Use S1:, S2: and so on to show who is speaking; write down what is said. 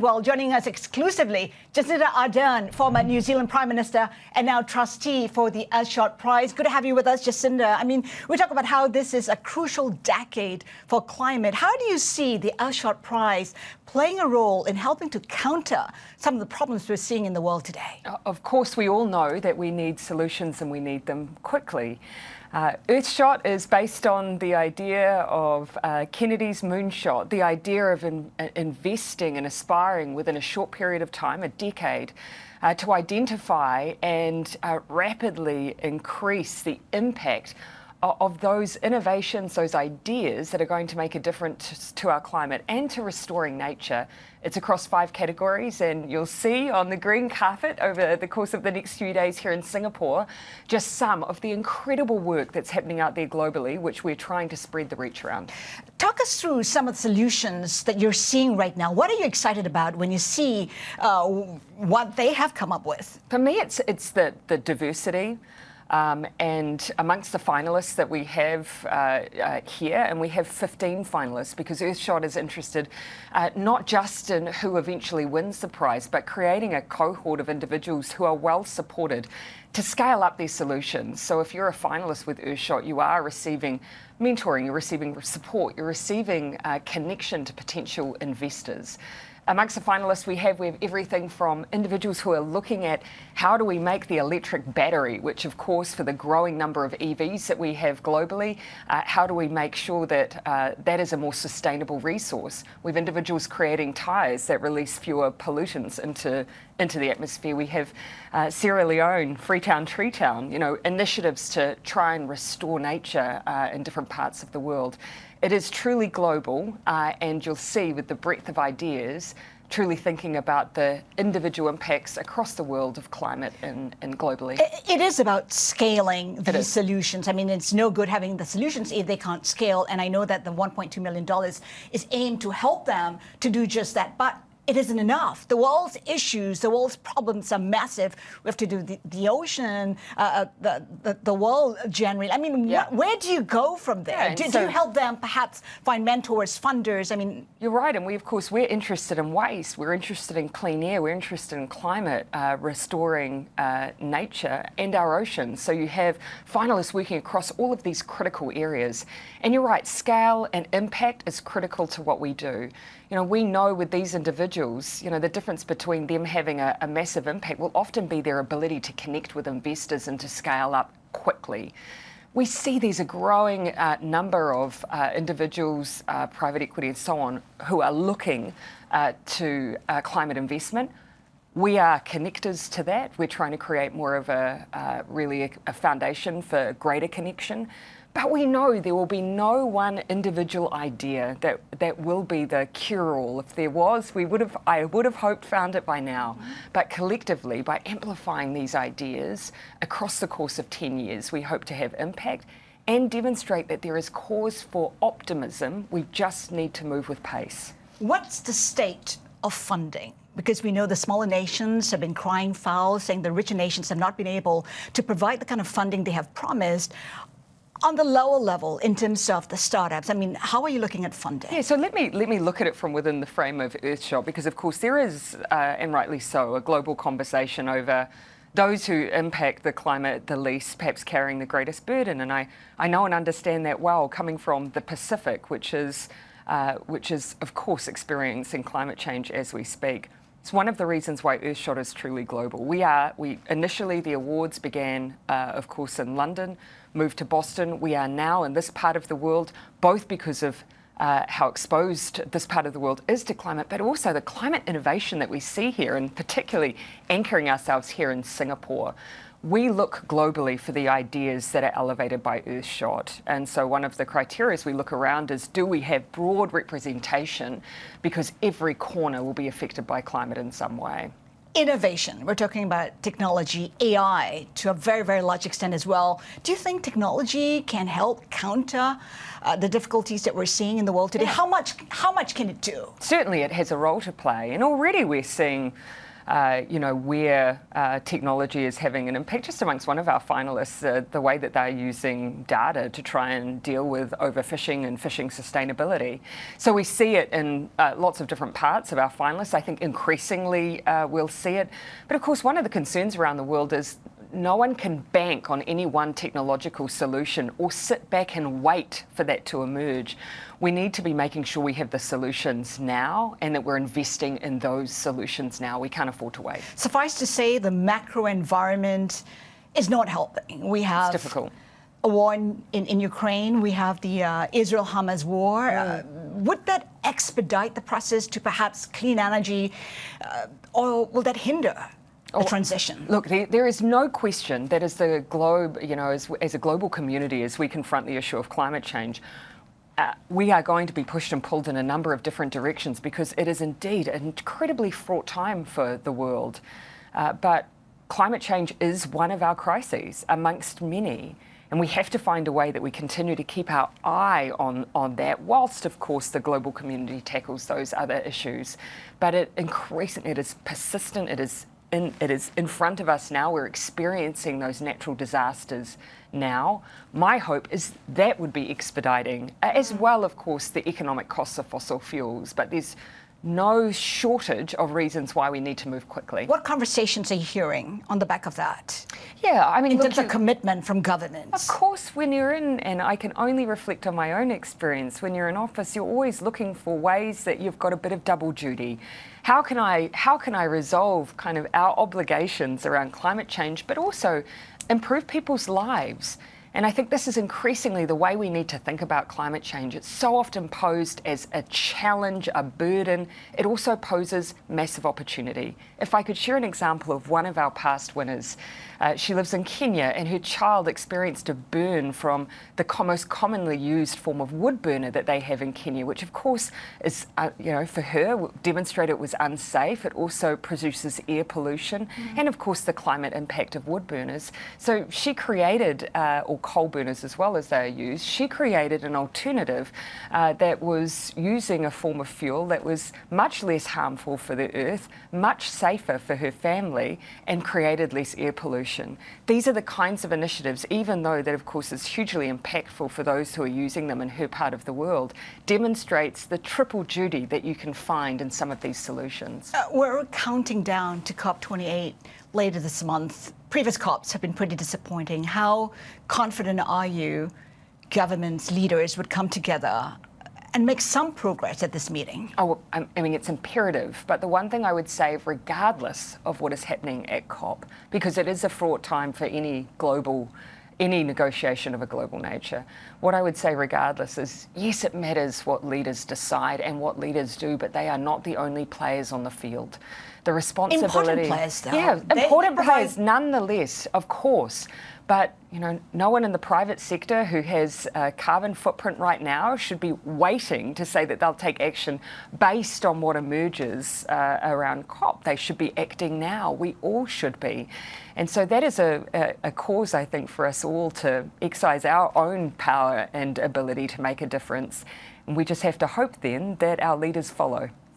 S1: Well, joining us exclusively, Jacinda Ardern, former New Zealand Prime Minister and now trustee for the Earthshot Prize. Good to have you with us, Jacinda. I mean, we talk about how this is a crucial decade for climate. How do you see the Earthshot Prize playing a role in helping to counter some of the problems we're seeing in the world today?
S2: Of course, we all know that we need solutions and we need them quickly. Earthshot is based on the idea of Kennedy's moonshot, the idea of investing and aspiring within a short period of time, a decade, to identify and rapidly increase the impact of those innovations, those ideas that are going to make a difference to our climate and to restoring nature. It's across 5 categories, and you'll see on the green carpet over the course of the next few days here in Singapore just some of the incredible work that's happening out there globally, which we're trying to spread the reach around.
S1: Talk us through some of the solutions that you're seeing right now. What are you excited about when you see what they have come up with?
S2: For me, it's the diversity. And amongst the finalists that we have here, and we have 15 finalists, because Earthshot is interested not just in who eventually wins the prize, but creating a cohort of individuals who are well supported to scale up their solutions. So if you're a finalist with Earthshot, you are receiving mentoring, you're receiving support, you're receiving connection to potential investors. Amongst the finalists we have everything from individuals who are looking at how do we make the electric battery, which of course for the growing number of EVs that we have globally, how do we make sure that that is a more sustainable resource? We have individuals creating tyres that release fewer pollutants into the atmosphere. We have Sierra Leone, Freetown, Treetown, initiatives to try and restore nature in different parts of the world. It is truly global, and you'll see with the breadth of ideas, truly thinking about the individual impacts across the world of climate and globally.
S1: It is about scaling these solutions. I mean, it's no good having the solutions if they can't scale. And I know that the $1.2 million is aimed to help them to do just that. But it isn't enough. The world's issues, the world's problems are massive. We have to do the ocean, the world generally. I mean, where do you go from there? Do you help them perhaps find mentors, funders? I mean,
S2: you're right. And we're interested in waste. We're interested in clean air. We're interested in climate, restoring nature and our oceans. So you have finalists working across all of these critical areas. And you're right, scale and impact is critical to what we do. We know with these individuals, the difference between them having a massive impact will often be their ability to connect with investors and to scale up quickly. We see there's a growing number of individuals, private equity and so on, who are looking to climate investment. We are connectors to that. We're trying to create more of really a foundation for greater connection. But we know there will be no one individual idea that will be the cure-all. If there was, I would have hoped found it by now. But collectively, by amplifying these ideas across the course of 10 years, we hope to have impact and demonstrate that there is cause for optimism. We just need to move with pace.
S1: What's the state of funding? Because we know the smaller nations have been crying foul, saying the richer nations have not been able to provide the kind of funding they have promised. On the lower level, in terms of the startups, I mean, how are you looking at funding?
S2: Yeah, so let me look at it from within the frame of Earthshot, because of course there is, and rightly so, a global conversation over those who impact the climate the least, perhaps carrying the greatest burden. And I know and understand that well, coming from the Pacific, which is of course experiencing climate change as we speak. It's one of the reasons why Earthshot is truly global. Initially, the awards began, of course, in London, moved to Boston. We are now in this part of the world, both because of how exposed this part of the world is to climate, but also the climate innovation that we see here, and particularly anchoring ourselves here in Singapore. We look globally for the ideas that are elevated by Earthshot. And so one of the criteria we look around is, do we have broad representation? Because every corner will be affected by climate in some way.
S1: Innovation. We're talking about technology, AI, to a very, very large extent as well. Do you think technology can help counter the difficulties that we're seeing in the world today? How much can it do?
S2: Certainly it has a role to play. And already we're seeing where technology is having an impact. Just amongst one of our finalists, the way that they're using data to try and deal with overfishing and fishing sustainability. So we see it in lots of different parts of our finalists. I think increasingly we'll see it. But of course, one of the concerns around the world is no one can bank on any one technological solution or sit back and wait for that to emerge. We need to be making sure we have the solutions now and that we're investing in those solutions now. We can't afford to wait.
S1: Suffice to say, the macro environment is not helping. We have
S2: It's difficult.
S1: A war in Ukraine. We have the Israel-Hamas war. Would that expedite the process to perhaps clean energy, or will that hinder the transition?
S2: Look, there is no question that as the globe, as a global community, as we confront the issue of climate change, we are going to be pushed and pulled in a number of different directions because it is indeed an incredibly fraught time for the world. But climate change is one of our crises amongst many. And we have to find a way that we continue to keep our eye on that, whilst, of course, the global community tackles those other issues. But it is persistent, it is in front of us now. We're experiencing those natural disasters now. My hope is that would be expediting, as well, of course, the economic costs of fossil fuels. But there's no shortage of reasons why we need to move quickly.
S1: What conversations are you hearing on the back of that?
S2: Yeah, I mean,
S1: There's a commitment from governments.
S2: Of course, when you're in, and I can only reflect on my own experience, when you're in office, you're always looking for ways that you've got a bit of double duty. How can I resolve kind of our obligations around climate change, but also improve people's lives? And I think this is increasingly the way we need to think about climate change. It's so often posed as a challenge, a burden. It also poses massive opportunity. If I could share an example of one of our past winners, she lives in Kenya, and her child experienced a burn from the most commonly used form of wood burner that they have in Kenya, which of course is, for her, demonstrated it was unsafe. It also produces air pollution and of course the climate impact of wood burners. So she created, or coal burners as well as they are used, she created an alternative that was using a form of fuel that was much less harmful for the earth, much safer for her family, and created less air pollution. These are the kinds of initiatives, even though that of course is hugely impactful for those who are using them in her part of the world, demonstrates the triple duty that you can find in some of these solutions.
S1: We're counting down to COP28 later this month. Previous COPs have been pretty disappointing. How confident are you governments, leaders would come together and make some progress at this meeting?
S2: Oh, I mean, it's imperative. But the one thing I would say, regardless of what is happening at COP, because it is a fraught time for any negotiation of a global nature, what I would say regardless is, yes, it matters what leaders decide and what leaders do, but they are not the only players on the field. The responsibility...
S1: Important players, though.
S2: Yeah, important players nonetheless, of course. But, no one in the private sector who has a carbon footprint right now should be waiting to say that they'll take action based on what emerges around COP. They should be acting now. We all should be. And so that is a cause, I think, for us all to exercise our own power and ability to make a difference. And we just have to hope then that our leaders follow.